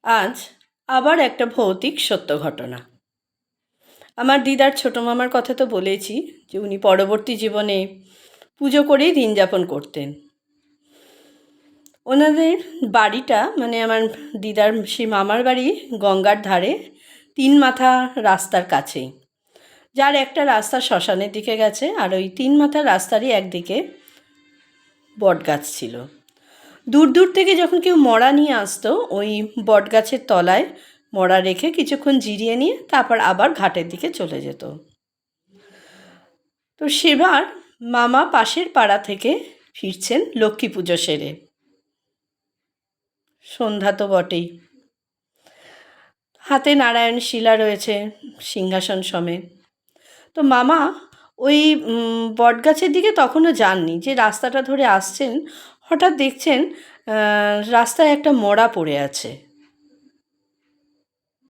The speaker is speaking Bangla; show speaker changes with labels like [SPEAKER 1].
[SPEAKER 1] আজ আবার একটা ভৌতিক সত্য ঘটনা। আমার দিদার ছোটো মামার কথা তো বলেছি, যে উনি পরবর্তী জীবনে পুজো করেই দিন যাপন করতেন। ওনাদের বাড়িটা, মানে আমার দিদার সেই মামার বাড়ি গঙ্গার ধারে 3 মাথা রাস্তার কাছেই, যার একটা রাস্তা শ্মশানের দিকে গেছে, আর ওই 3 মাথা রাস্তারই একদিকে বটগাছ ছিল। দূর দূর থেকে যখন কেউ মড়া নিয়ে আসতো, ওই বটগাছের তলায় মড়া রেখে কিছুক্ষণ জিরিয়ে নিয়ে তারপর আবার ঘাটের দিকে চলে যেত। তো সেবার মামা পাশের পাড়া থেকে ফিরছেন লক্ষ্মী পুজো সেরে। সন্ধ্যা তো বটেই, হাতে নারায়ণ শিলা রয়েছে সিংহাসন সমেত। তো মামা ওই বটগাছের দিকে তখনও যাননি, যে রাস্তাটা ধরে আসছেন, হঠাৎ দেখছেন রাস্তায় একটা মড়া পড়ে আছে।